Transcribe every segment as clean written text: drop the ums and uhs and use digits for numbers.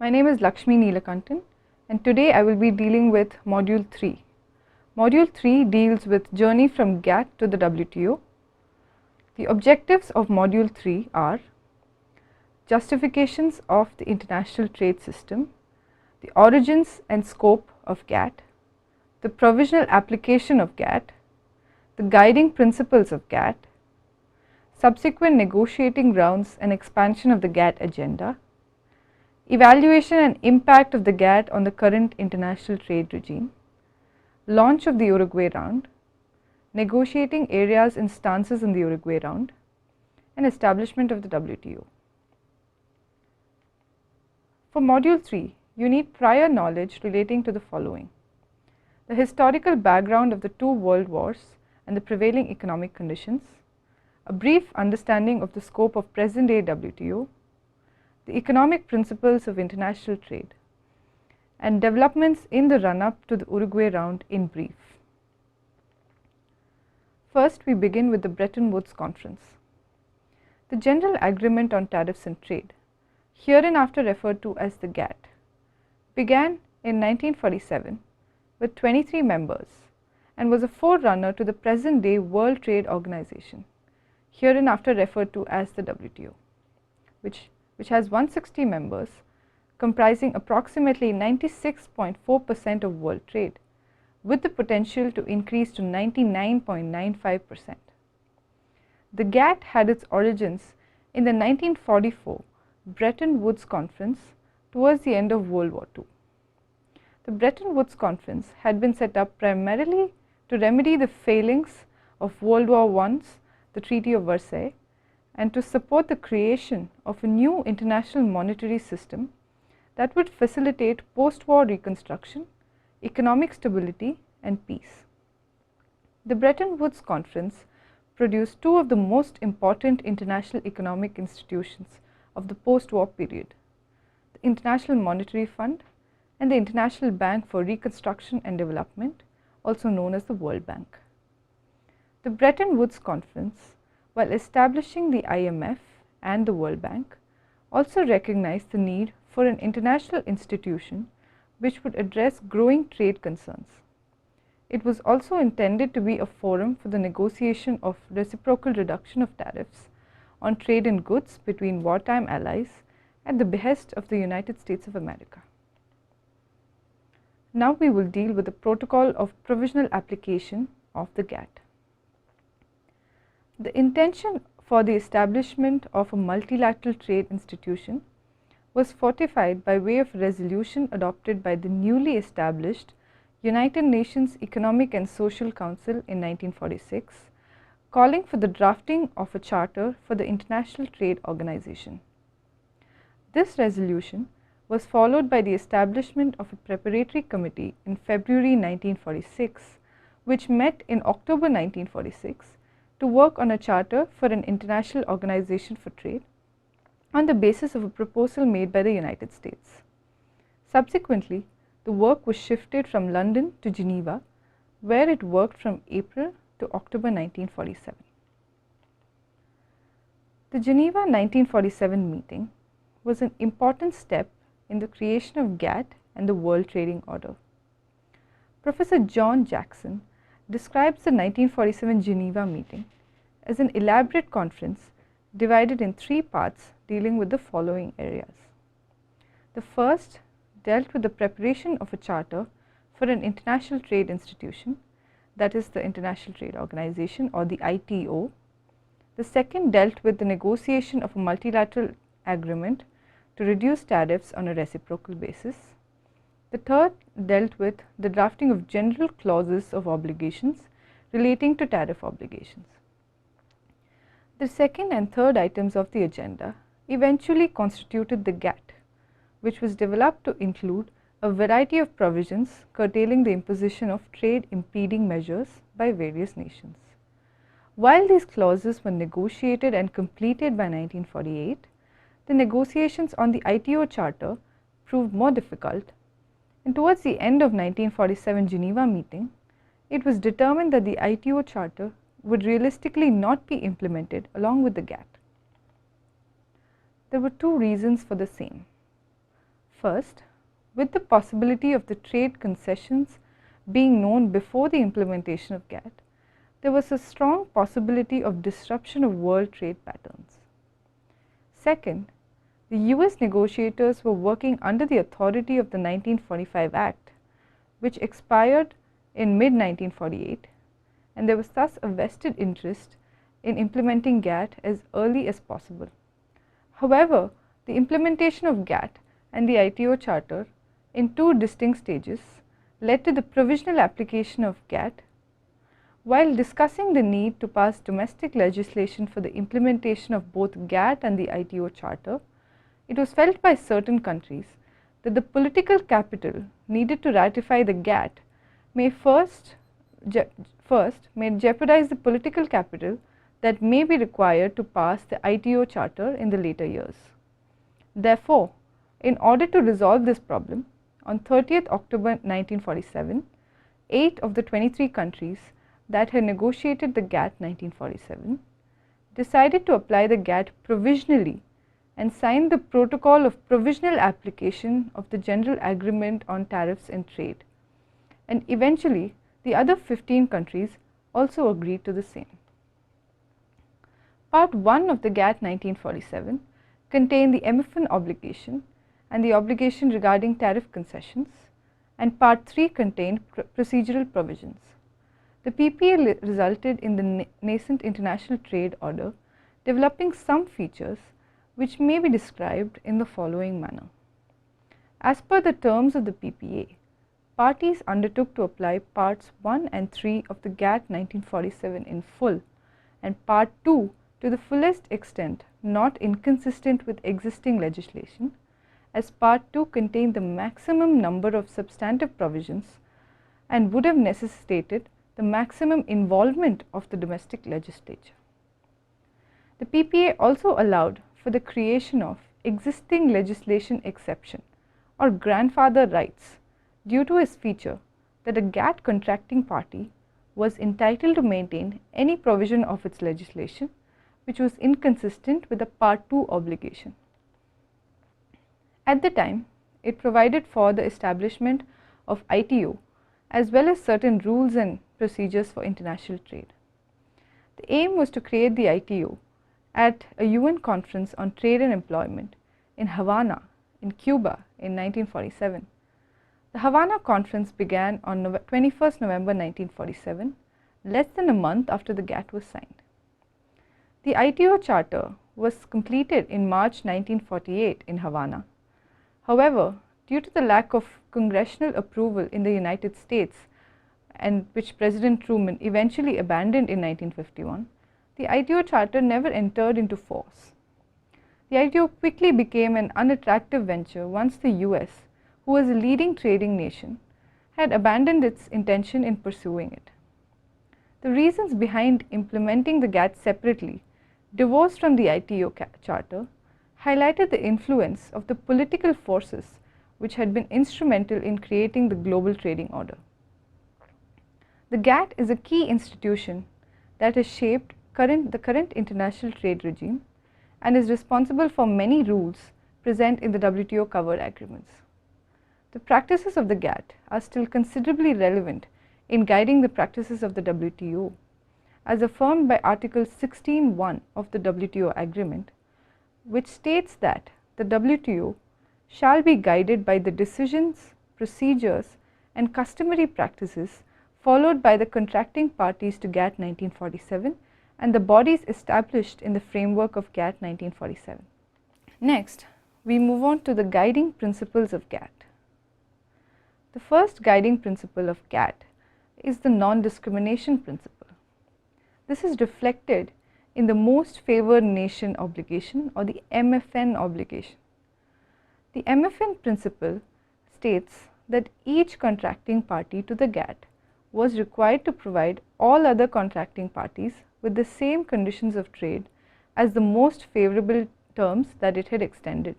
My name is Lakshmi Neelakantan and today I will be dealing with Module 3. Module 3 deals with Journey from GATT to the WTO. The objectives of Module 3 are Justifications of the International Trade System, the origins and scope of GATT, the provisional application of GATT, the guiding principles of GATT, subsequent negotiating rounds and expansion of the GATT agenda, evaluation and impact of the GATT on the current international trade regime, launch of the Uruguay round, negotiating areas and stances in the Uruguay round, and establishment of the WTO. For Module 3, you need prior knowledge relating to the following: the historical background of the two world wars and the prevailing economic conditions, a brief understanding of the scope of present-day WTO, the economic principles of international trade, and developments in the run-up to the Uruguay round in brief. First, we begin with the Bretton Woods Conference. The General Agreement on Tariffs and Trade, hereinafter referred to as the GATT, began in 1947 with 23 members and was a forerunner to the present-day World Trade Organization, hereinafter referred to as the WTO, which has 160 members comprising approximately 96.4% of world trade, with the potential to increase to 99.95%. The GATT had its origins in the 1944 Bretton Woods Conference towards the end of World War II. The Bretton Woods Conference had been set up primarily to remedy the failings of World War I's the Treaty of Versailles, and to support the creation of a new international monetary system that would facilitate post-war reconstruction, economic stability, and peace. The Bretton Woods Conference produced two of the most important international economic institutions of the post-war period: the International Monetary Fund and the International Bank for Reconstruction and Development, also known as the World Bank. The Bretton Woods Conference, while establishing the IMF and the World Bank, also recognized the need for an international institution which would address growing trade concerns. It was also intended to be a forum for the negotiation of reciprocal reduction of tariffs on trade in goods between wartime allies at the behest of the United States of America. Now we will deal with the protocol of provisional application of the GATT. The intention for the establishment of a multilateral trade institution was fortified by way of resolution adopted by the newly established United Nations Economic and Social Council in 1946, calling for the drafting of a charter for the International Trade Organization. This resolution was followed by the establishment of a preparatory committee in February 1946, which met in October 1946 to work on a charter for an international organization for trade on the basis of a proposal made by the United States. Subsequently, the work was shifted from London to Geneva, where it worked from April to October 1947. The Geneva 1947 meeting was an important step in the creation of GATT and the World Trading Order. Professor John Jackson describes the 1947 Geneva meeting as an elaborate conference divided in three parts dealing with the following areas. The first dealt with the preparation of a charter for an international trade institution, that is the International Trade Organization, or the ITO. The second dealt with the negotiation of a multilateral agreement to reduce tariffs on a reciprocal basis. The third dealt with the drafting of general clauses of obligations relating to tariff obligations. The second and third items of the agenda eventually constituted the GATT, which was developed to include a variety of provisions curtailing the imposition of trade impeding measures by various nations. While these clauses were negotiated and completed by 1948, the negotiations on the ITO Charter proved more difficult, and towards the end of 1947 Geneva meeting, it was determined that the ITO Charter would realistically not be implemented along with the GATT. There were two reasons for the same. First, with the possibility of the trade concessions being known before the implementation of GATT, there was a strong possibility of disruption of world trade patterns. Second, the US negotiators were working under the authority of the 1945 Act, which expired in mid-1948, and there was thus a vested interest in implementing GATT as early as possible. However, the implementation of GATT and the ITO Charter in two distinct stages led to the provisional application of GATT. While discussing the need to pass domestic legislation for the implementation of both GATT and the ITO Charter, it was felt by certain countries that the political capital needed to ratify the GATT may jeopardize the political capital that may be required to pass the ITO Charter in the later years. Therefore, in order to resolve this problem, on 30th October 1947, 8 of the 23 countries that had negotiated the GATT 1947 decided to apply the GATT provisionally and signed the Protocol of Provisional Application of the General Agreement on Tariffs and Trade, and eventually the other 15 countries also agreed to the same. Part 1 of the GATT 1947 contained the MFN obligation and the obligation regarding tariff concessions, and Part 3 contained procedural provisions. The PPA resulted in the nascent international trade order developing some features which may be described in the following manner. As per the terms of the PPA, parties undertook to apply Parts 1 and 3 of the GATT 1947 in full, and Part 2 to the fullest extent not inconsistent with existing legislation, as Part 2 contained the maximum number of substantive provisions and would have necessitated the maximum involvement of the domestic legislature. The PPA also allowed for the creation of existing legislation exception or grandfather rights due to its feature that a GATT contracting party was entitled to maintain any provision of its legislation which was inconsistent with the Part 2 obligation. At the time, it provided for the establishment of ITO as well as certain rules and procedures for international trade. The aim was to create the ITO at a UN conference on trade and employment in Havana, in Cuba in 1947. The Havana conference began on 21st November 1947, less than a month after the GATT was signed. The ITO Charter was completed in March 1948 in Havana. However, due to the lack of congressional approval in the United States, and which President Truman eventually abandoned in 1951, the ITO Charter never entered into force. The ITO quickly became an unattractive venture once the US, who was a leading trading nation, had abandoned its intention in pursuing it. The reasons behind implementing the GATT separately, divorced from the ITO Charter, highlighted the influence of the political forces which had been instrumental in creating the global trading order. The GATT is a key institution that has shaped the current international trade regime and is responsible for many rules present in the WTO covered agreements. The practices of the GATT are still considerably relevant in guiding the practices of the WTO, as affirmed by Article 16(1) of the WTO agreement, which states that the WTO shall be guided by the decisions, procedures, and customary practices followed by the contracting parties to GATT 1947 and the bodies established in the framework of GATT 1947. Next, we move on to the guiding principles of GATT. The first guiding principle of GATT is the non-discrimination principle. This is reflected in the most favored nation obligation, or the MFN obligation. The MFN principle states that each contracting party to the GATT was required to provide all other contracting parties with the same conditions of trade as the most favorable terms that it had extended.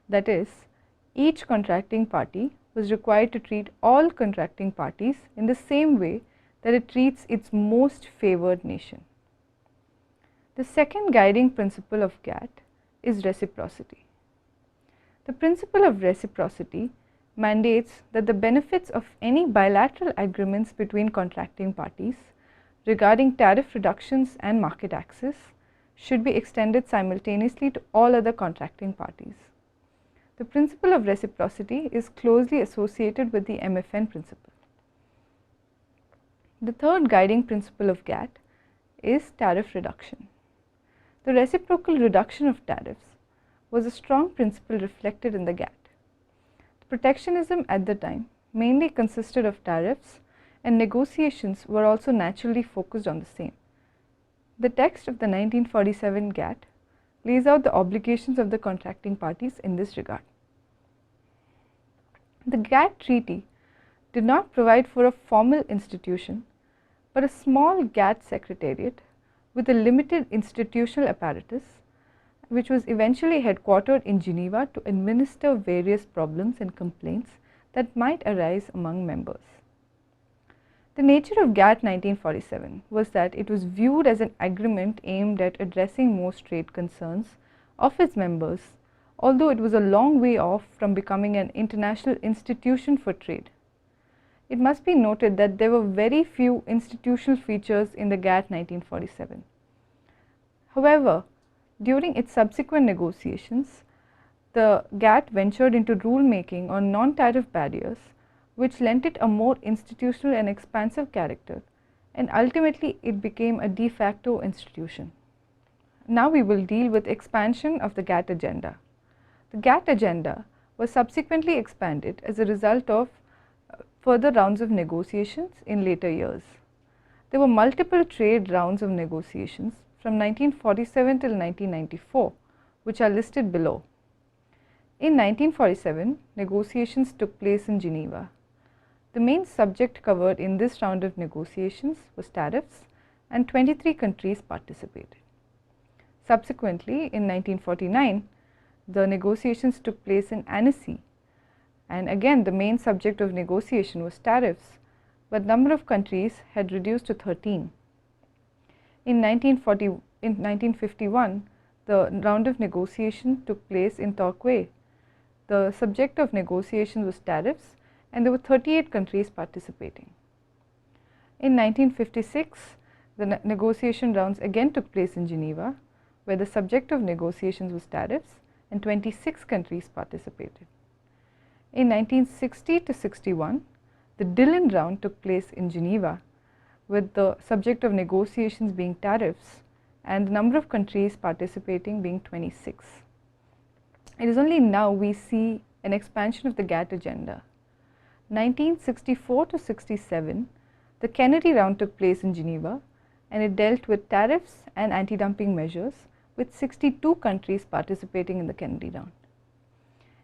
That is, each contracting party was required to treat all contracting parties in the same way that it treats its most favored nation. The second guiding principle of GATT is reciprocity. The principle of reciprocity mandates that the benefits of any bilateral agreements between contracting parties regarding tariff reductions and market access should be extended simultaneously to all other contracting parties. The principle of reciprocity is closely associated with the MFN principle. The third guiding principle of GATT is tariff reduction. The reciprocal reduction of tariffs was a strong principle reflected in the GATT. Protectionism at the time mainly consisted of tariffs, and negotiations were also naturally focused on the same. The text of the 1947 GATT lays out the obligations of the contracting parties in this regard. The GATT treaty did not provide for a formal institution, but a small GATT secretariat with a limited institutional apparatus, which was eventually headquartered in Geneva to administer various problems and complaints that might arise among members. The nature of GATT 1947 was that it was viewed as an agreement aimed at addressing most trade concerns of its members, although it was a long way off from becoming an international institution for trade. It must be noted that there were very few institutional features in the GATT 1947. However, during its subsequent negotiations, the GATT ventured into rulemaking on non-tariff barriers, which lent it a more institutional and expansive character, and ultimately it became a de facto institution. Now we will deal with expansion of the GATT agenda. The GATT agenda was subsequently expanded as a result of further rounds of negotiations in later years. There were multiple trade rounds of negotiations from 1947 till 1994, which are listed below. In 1947, negotiations took place in Geneva. The main subject covered in this round of negotiations was tariffs, and 23 countries participated. Subsequently, in 1949, the negotiations took place in Annecy, and again the main subject of negotiation was tariffs, but number of countries had reduced to 13. In 1951, the round of negotiation took place in Torquay. The subject of negotiations was tariffs, and there were 38 countries participating. In 1956, the negotiation rounds again took place in Geneva, where the subject of negotiations was tariffs, and 26 countries participated. In 1960 to 61, the Dillon round took place in Geneva, with the subject of negotiations being tariffs and the number of countries participating being 26. It is only now we see an expansion of the GATT agenda. 1964 to 67, the Kennedy round took place in Geneva, and it dealt with tariffs and anti-dumping measures, with 62 countries participating in the Kennedy round.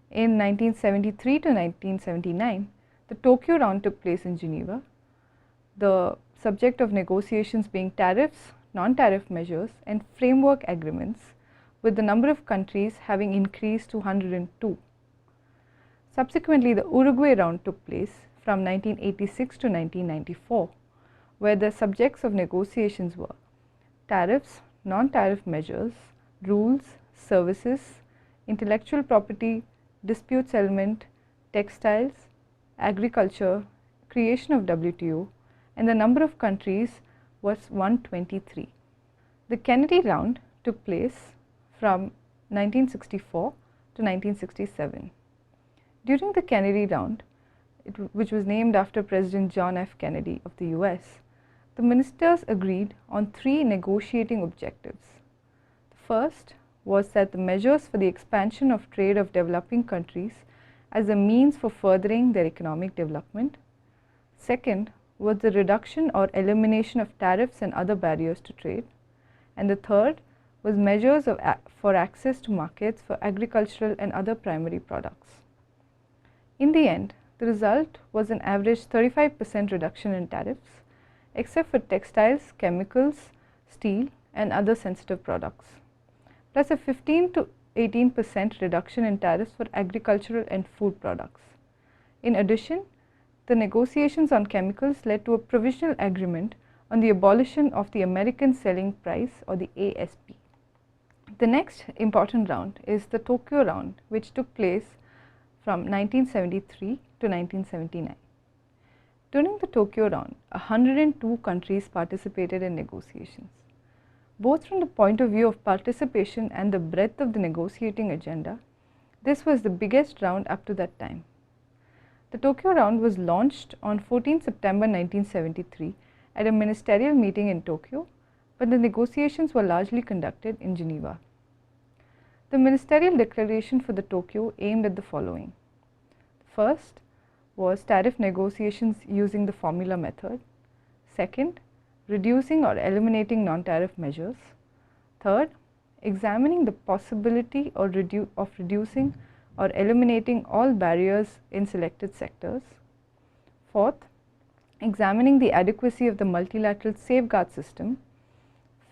In 1973 to 1979, the Tokyo round took place in Geneva, the subject of negotiations being tariffs, non-tariff measures, and framework agreements, with the number of countries having increased to 102. Subsequently, the Uruguay round took place from 1986 to 1994, where the subjects of negotiations were tariffs, non-tariff measures, rules, services, intellectual property, dispute settlement, textiles, agriculture, creation of WTO, and the number of countries was 123. The Kennedy round took place from 1964 to 1967. During the Kennedy round, which was named after President John F. Kennedy of the US, the ministers agreed on 3 negotiating objectives. The first was that the measures for the expansion of trade of developing countries as a means for furthering their economic development. Second was the reduction or elimination of tariffs and other barriers to trade. And the third was measures for access to markets for agricultural and other primary products. In the end, the result was an average 35% reduction in tariffs, except for textiles, chemicals, steel, and other sensitive products, plus a 15 to 18% reduction in tariffs for agricultural and food products. In addition, the negotiations on chemicals led to a provisional agreement on the abolition of the American Selling Price, or the ASP. The next important round is the Tokyo round, which took place from 1973 to 1979. During the Tokyo round, 102 countries participated in negotiations. Both from the point of view of participation and the breadth of the negotiating agenda, this was the biggest round up to that time. The Tokyo round was launched on 14 September 1973 at a ministerial meeting in Tokyo, but the negotiations were largely conducted in Geneva. The ministerial declaration for the Tokyo aimed at the following. First was tariff negotiations using the formula method. Second, reducing or eliminating non-tariff measures. Third, examining the possibility of reducing or eliminating all barriers in selected sectors. Fourth, examining the adequacy of the multilateral safeguard system.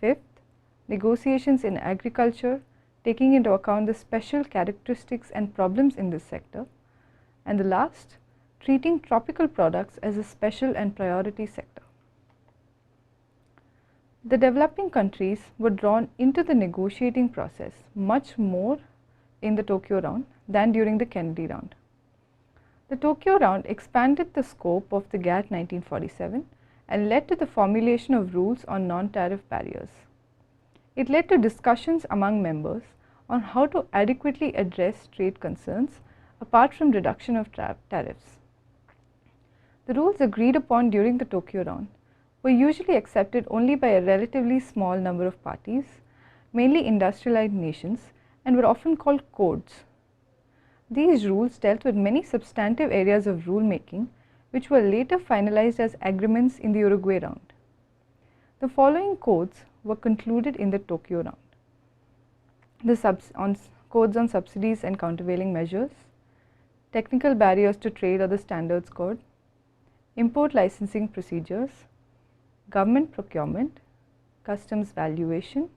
Fifth, negotiations in agriculture, taking into account the special characteristics and problems in this sector. And the last, treating tropical products as a special and priority sector. The developing countries were drawn into the negotiating process much more in the Tokyo round than during the Kennedy round. The Tokyo round expanded the scope of the GATT 1947 and led to the formulation of rules on non-tariff barriers. It led to discussions among members on how to adequately address trade concerns apart from reduction of tariffs. The rules agreed upon during the Tokyo round were usually accepted only by a relatively small number of parties, mainly industrialized nations, and were often called codes. These rules dealt with many substantive areas of rulemaking, which were later finalized as agreements in the Uruguay round. The following codes were concluded in the Tokyo round. The codes on subsidies and countervailing measures, technical barriers to trade or the standards code, import licensing procedures, government procurement, customs valuation,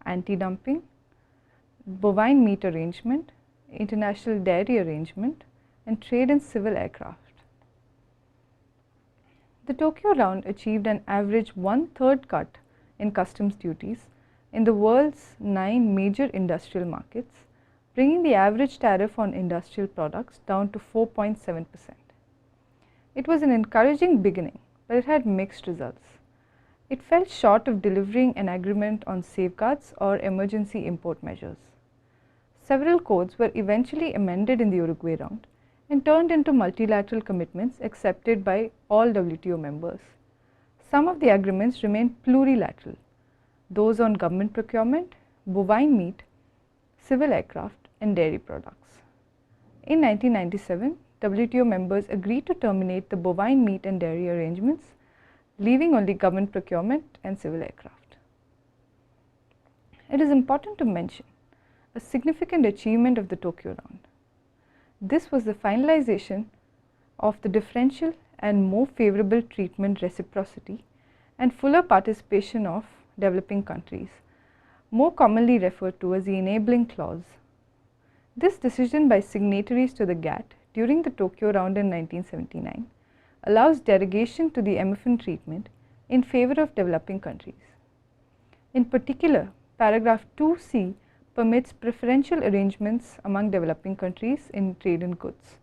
anti-dumping, bovine meat arrangement, international dairy arrangement, and trade in civil aircraft. The Tokyo round achieved an average 1/3 cut in customs duties in the world's 9 major industrial markets, bringing the average tariff on industrial products down to 4.7%. It was an encouraging beginning, but it had mixed results. It fell short of delivering an agreement on safeguards or emergency import measures. Several codes were eventually amended in the Uruguay round and turned into multilateral commitments accepted by all WTO members. Some of the agreements remained plurilateral, those on government procurement, bovine meat, civil aircraft, and dairy products. In 1997, WTO members agreed to terminate the bovine meat and dairy arrangements, leaving only government procurement and civil aircraft. It is important to mention a significant achievement of the Tokyo round. This was the finalization of the differential and more favorable treatment reciprocity and fuller participation of developing countries, more commonly referred to as the enabling clause. This decision by signatories to the GATT during the Tokyo round in 1979 allows derogation to the MFN treatment in favor of developing countries. In particular, paragraph 2C permits preferential arrangements among developing countries in trade in goods.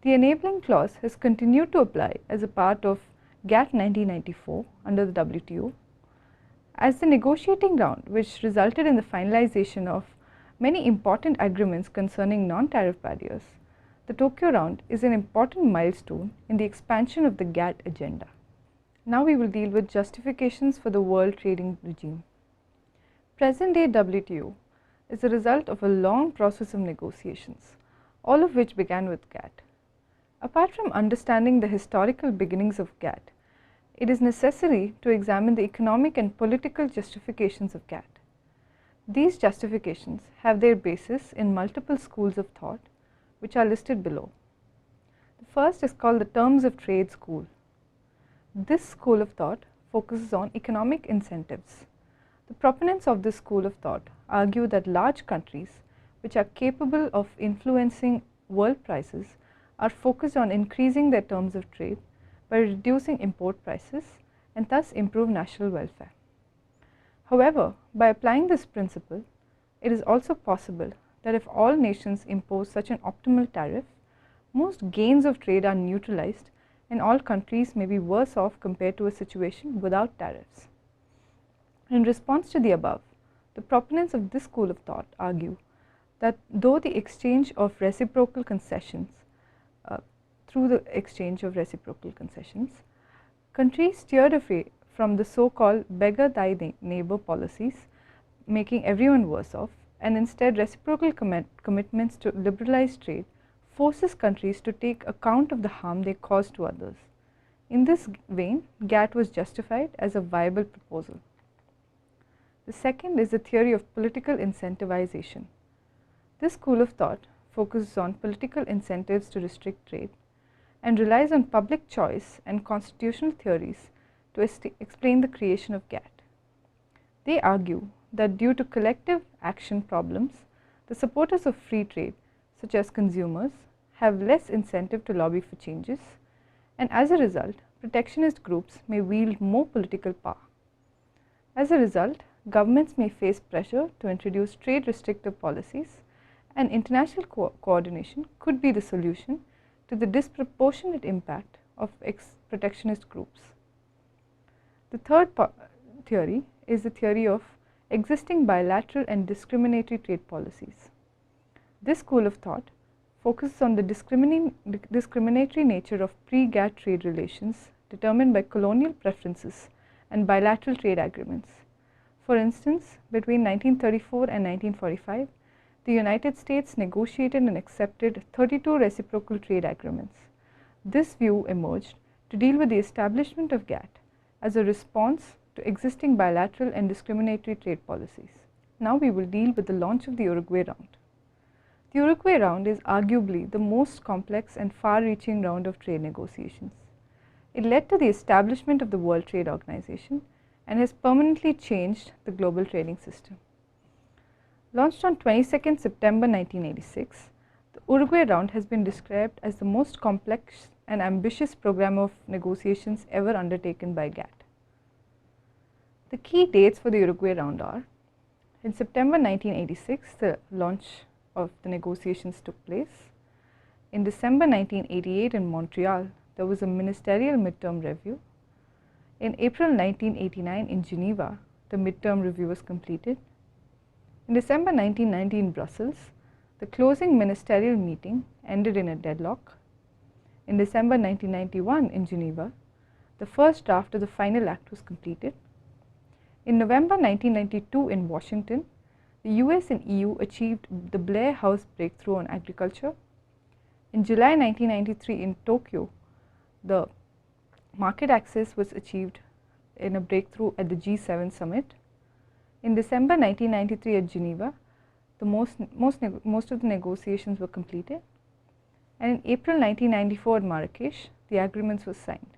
The enabling clause has continued to apply as a part of GATT 1994 under the WTO. As the negotiating round, which resulted in the finalization of many important agreements concerning non-tariff barriers, the Tokyo round is an important milestone in the expansion of the GATT agenda. Now we will deal with justifications for the world trading regime. Present-day WTO is a result of a long process of negotiations, all of which began with GATT. Apart from understanding the historical beginnings of GATT, it is necessary to examine the economic and political justifications of GATT. These justifications have their basis in multiple schools of thought, which are listed below. The first is called the Terms of Trade school. This school of thought focuses on economic incentives. The proponents of this school of thought argue that large countries, which are capable of influencing world prices, are focused on increasing their terms of trade by reducing import prices and thus improve national welfare. However, by applying this principle, It is also possible that if all nations impose such an optimal tariff, most gains of trade are neutralized and all countries may be worse off compared to a situation without tariffs. In response to the above, the proponents of this school of thought argue that though the exchange of reciprocal concessions, countries steered away from the so-called beggar thy neighbor policies, making everyone worse off, and instead reciprocal commitments to liberalize trade forces countries to take account of the harm they cause to others. In this vein, GATT was justified as a viable proposal. The second is the theory of political incentivization. This school of thought focuses on political incentives to restrict trade and relies on public choice and constitutional theories to explain the creation of GATT. They argue that due to collective action problems, the supporters of free trade, such as consumers, have less incentive to lobby for changes, and as a result, protectionist groups may wield more political power. As a result, governments may face pressure to introduce trade restrictive policies, and international coordination could be the solution to the disproportionate impact of protectionist groups. The third theory is the theory of existing bilateral and discriminatory trade policies. This school of thought focuses on the discriminatory nature of pre-GATT trade relations determined by colonial preferences and bilateral trade agreements. For instance, between 1934 and 1945, the United States negotiated and accepted 32 reciprocal trade agreements. This view emerged to deal with the establishment of GATT as a response to existing bilateral and discriminatory trade policies. Now we will deal with the launch of the Uruguay round. The Uruguay round is arguably the most complex and far-reaching round of trade negotiations. It led to the establishment of the World Trade Organization and has permanently changed the global trading system. Launched on 22nd September 1986, the Uruguay round has been described as the most complex and ambitious program of negotiations ever undertaken by GATT. The key dates for the Uruguay round are: in September 1986, the launch of the negotiations took place. In December 1988 in Montreal, there was a ministerial midterm review. In April 1989 in Geneva, the midterm review was completed. In December 1990 in Brussels, the closing ministerial meeting ended in a deadlock. In December 1991 in Geneva, the first draft of the final act was completed. In November 1992 in Washington, the US and EU achieved the Blair House breakthrough on agriculture. In July 1993 in Tokyo, the market access was achieved in a breakthrough at the G7 summit. In December 1993 at Geneva, the most of the negotiations were completed. And in April 1994 at Marrakesh, the agreements were signed.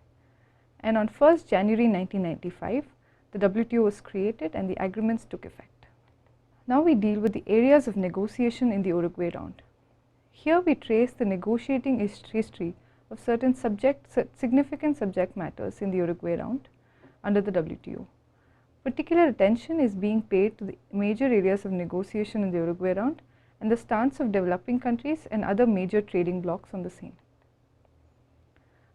And on 1st January 1995, the WTO was created and the agreements took effect. Now we deal with the areas of negotiation in the Uruguay round. Here we trace the negotiating history of certain significant subject matters in the Uruguay round under the WTO. Particular attention is being paid to the major areas of negotiation in the Uruguay round and the stance of developing countries and other major trading blocs on the same.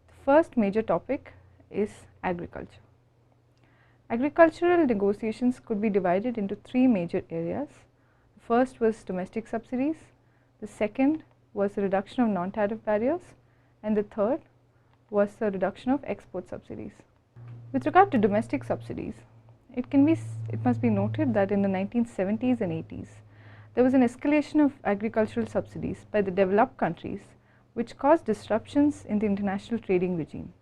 The first major topic is agriculture. Agricultural negotiations could be divided into three major areas. The first was domestic subsidies, the second was the reduction of non-tariff barriers, and the third was the reduction of export subsidies. With regard to domestic subsidies, it must be noted that in the 1970s and 80s, there was an escalation of agricultural subsidies by the developed countries which caused disruptions in the international trading regime.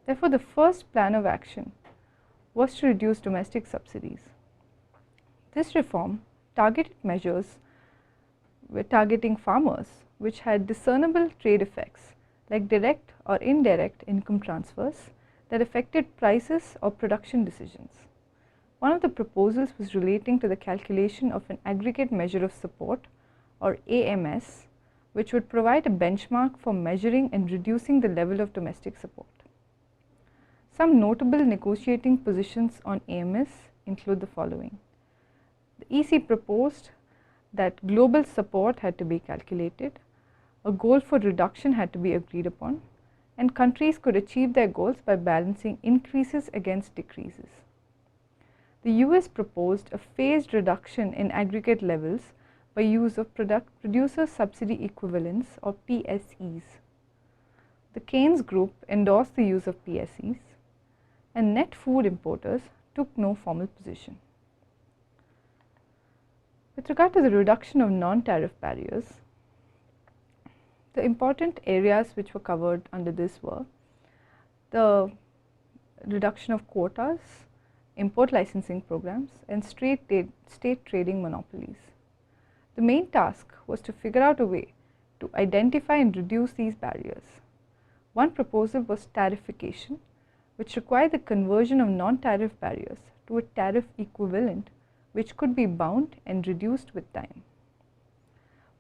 Therefore, the first plan of action was to reduce domestic subsidies. This reform targeted measures were targeting farmers which had discernible trade effects like direct or indirect income transfers that affected prices or production decisions. One of the proposals was relating to the calculation of an aggregate measure of support or AMS, which would provide a benchmark for measuring and reducing the level of domestic support. Some notable negotiating positions on AMS include the following. The EC proposed that global support had to be calculated, a goal for reduction had to be agreed upon, and countries could achieve their goals by balancing increases against decreases. The US proposed a phased reduction in aggregate levels by use of producer subsidy equivalents or PSEs. The Keynes group endorsed the use of PSEs, and net food importers took no formal position. With regard to the reduction of non-tariff barriers, the important areas which were covered under this were the reduction of quotas, import licensing programs, and state trading monopolies. The main task was to figure out a way to identify and reduce these barriers. One proposal was tariffication, which required the conversion of non-tariff barriers to a tariff equivalent which could be bound and reduced with time.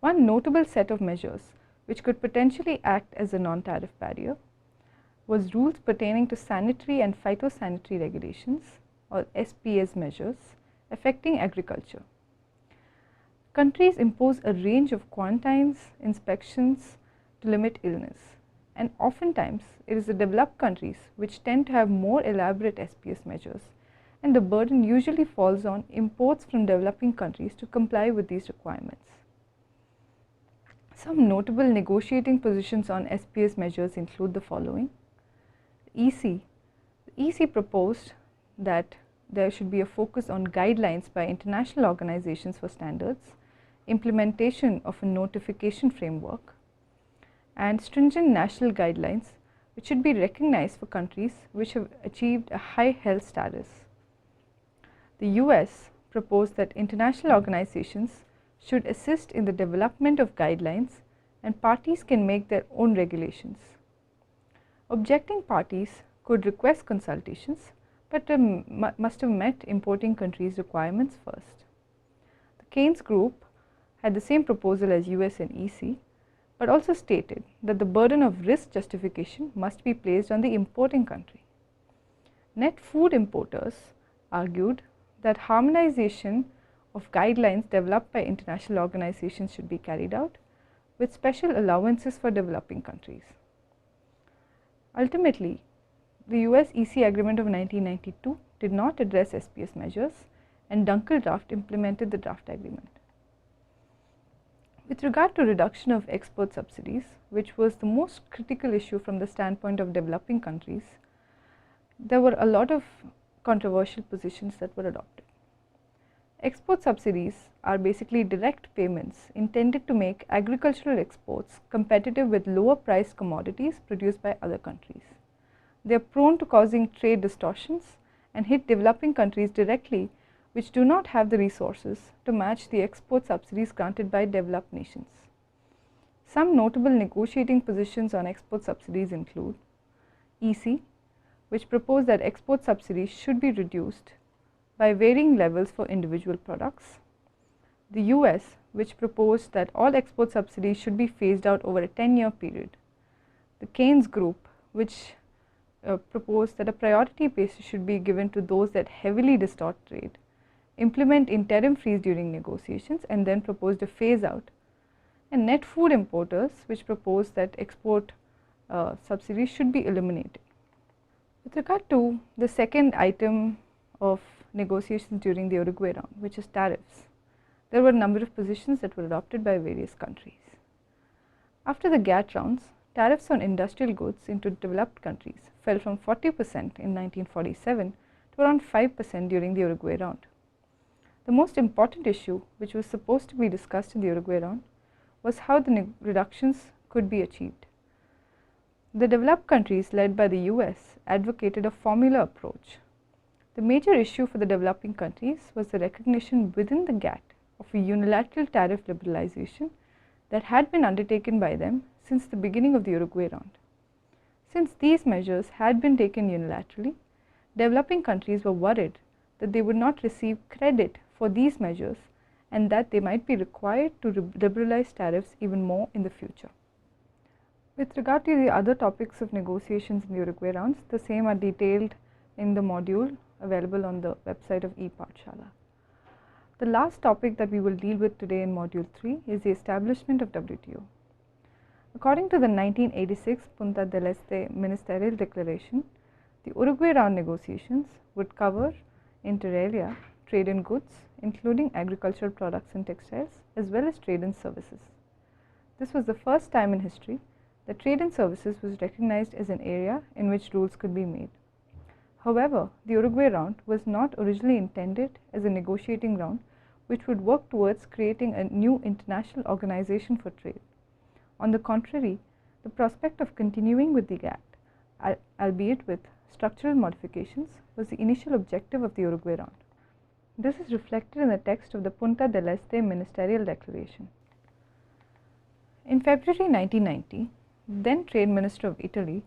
One notable set of measures which could potentially act as a non-tariff barrier was rules pertaining to sanitary and phytosanitary regulations, or SPS measures, affecting agriculture. Countries impose a range of quarantines, inspections to limit illness, and oftentimes it is the developed countries which tend to have more elaborate SPS measures, and the burden usually falls on imports from developing countries to comply with these requirements. Some notable negotiating positions on SPS measures include the following. The EC proposed that there should be a focus on guidelines by international organizations for standards, implementation of a notification framework, and stringent national guidelines which should be recognized for countries which have achieved a high health status. The US proposed that international organizations should assist in the development of guidelines, and parties can make their own regulations. Objecting parties could request consultations, but must have met importing countries' requirements first. The Keynes group had the same proposal as US and EC, but also stated that the burden of risk justification must be placed on the importing country. Net food importers argued that harmonization of guidelines developed by international organizations should be carried out, with special allowances for developing countries. Ultimately, the US-EC agreement of 1992 did not address SPS measures, and Dunkel draft implemented the draft agreement. With regard to reduction of export subsidies, which was the most critical issue from the standpoint of developing countries, there were a lot of controversial positions that were adopted. Export subsidies are basically direct payments intended to make agricultural exports competitive with lower priced commodities produced by other countries. They are prone to causing trade distortions and hit developing countries directly, which do not have the resources to match the export subsidies granted by developed nations. Some notable negotiating positions on export subsidies include EC, which proposed that export subsidies should be reduced by varying levels for individual products. The US, which proposed that all export subsidies should be phased out over a 10-year period. The Keynes group, which proposed that a priority basis should be given to those that heavily distort trade, implement interim freeze during negotiations, and then proposed a phase out. And net food importers, which proposed that export subsidies should be eliminated. With regard to the second item of negotiations during the Uruguay round, which is tariffs, there were a number of positions that were adopted by various countries. After the GATT rounds, tariffs on industrial goods into developed countries fell from 40% in 1947 to around 5% during the Uruguay round. The most important issue, which was supposed to be discussed in the Uruguay round, was how the reductions could be achieved. The developed countries, led by the US, advocated a formula approach. The major issue for the developing countries was the recognition within the GATT of a unilateral tariff liberalization that had been undertaken by them since the beginning of the Uruguay round. Since these measures had been taken unilaterally, developing countries were worried that they would not receive credit for these measures and that they might be required to liberalize tariffs even more in the future. With regard to the other topics of negotiations in the Uruguay rounds, the same are detailed in the module available on the website of ePathshala. The last topic that we will deal with today in Module 3 is the establishment of WTO. According to the 1986 Punta del Este Ministerial Declaration, the Uruguay round negotiations would cover, inter alia, trade in goods, including agricultural products and textiles, as well as trade in services. This was the first time in history that trade in services was recognized as an area in which rules could be made. However, the Uruguay round was not originally intended as a negotiating round which would work towards creating a new international organization for trade. On the contrary, the prospect of continuing with the GATT, albeit with structural modifications, was the initial objective of the Uruguay round. This is reflected in the text of the Punta del Este Ministerial Declaration. In February 1990, then Trade Minister of Italy,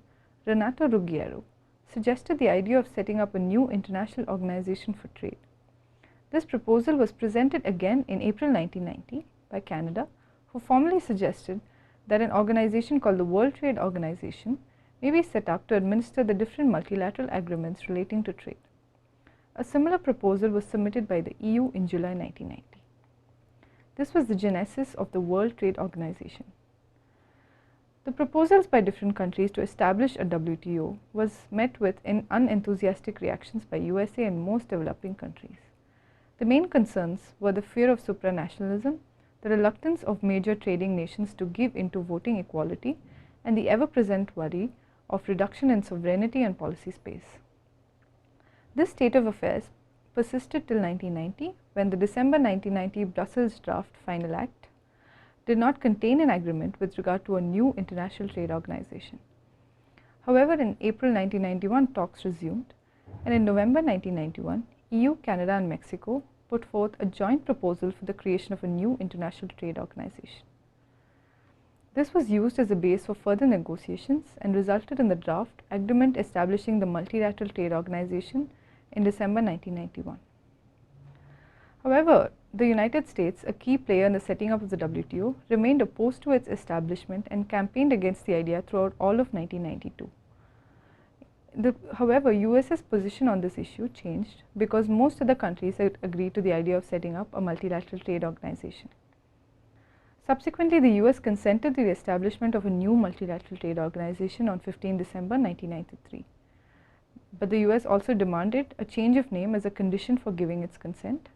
Renato Ruggiero, suggested the idea of setting up a new international organization for trade. This proposal was presented again in April 1990 by Canada, who formally suggested that an organization called the World Trade Organization may be set up to administer the different multilateral agreements relating to trade. A similar proposal was submitted by the EU in July 1990. This was the genesis of the World Trade Organization. The proposals by different countries to establish a WTO was met with unenthusiastic reactions by USA and most developing countries. The main concerns were the fear of supranationalism, the reluctance of major trading nations to give into voting equality, and the ever-present worry of reduction in sovereignty and policy space. This state of affairs persisted till 1990, when the December 1990 Brussels Draft Final Act did not contain an agreement with regard to a new international trade organization. However, in April 1991, talks resumed, and in November 1991, EU, Canada and Mexico put forth a joint proposal for the creation of a new international trade organization. This was used as a base for further negotiations and resulted in the draft agreement establishing the Multilateral Trade Organization in December 1991. However, the United States, a key player in the setting up of the WTO, remained opposed to its establishment and campaigned against the idea throughout all of 1992. However, US's position on this issue changed because most other countries had agreed to the idea of setting up a multilateral trade organization. Subsequently, the US consented to the establishment of a new multilateral trade organization on 15 December 1993. But the US also demanded a change of name as a condition for giving its consent.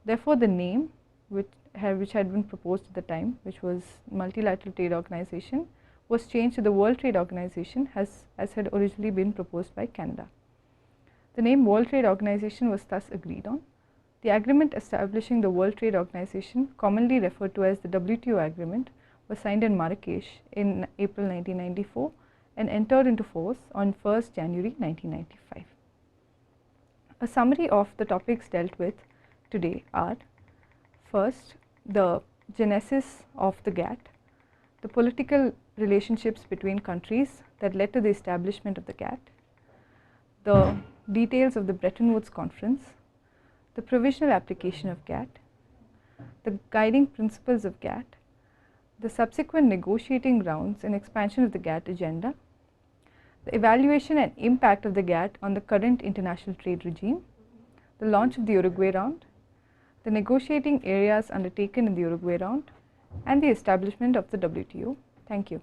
Therefore, the name which had been proposed at the time, which was Multilateral Trade Organization, was changed to the World Trade Organization as had originally been proposed by Canada. The name World Trade Organization was thus agreed on. The agreement establishing the World Trade Organization, commonly referred to as the WTO agreement, was signed in Marrakesh in April 1994 and entered into force on 1st January 1995. A summary of the topics dealt with today are: first, the genesis of the GATT, the political relationships between countries that led to the establishment of the GATT, the details of the Bretton Woods Conference, the provisional application of GATT, the guiding principles of GATT, the subsequent negotiating rounds and expansion of the GATT agenda, the evaluation and impact of the GATT on the current international trade regime, the launch of the Uruguay round, the negotiating areas undertaken in the Uruguay round, and the establishment of the WTO. Thank you.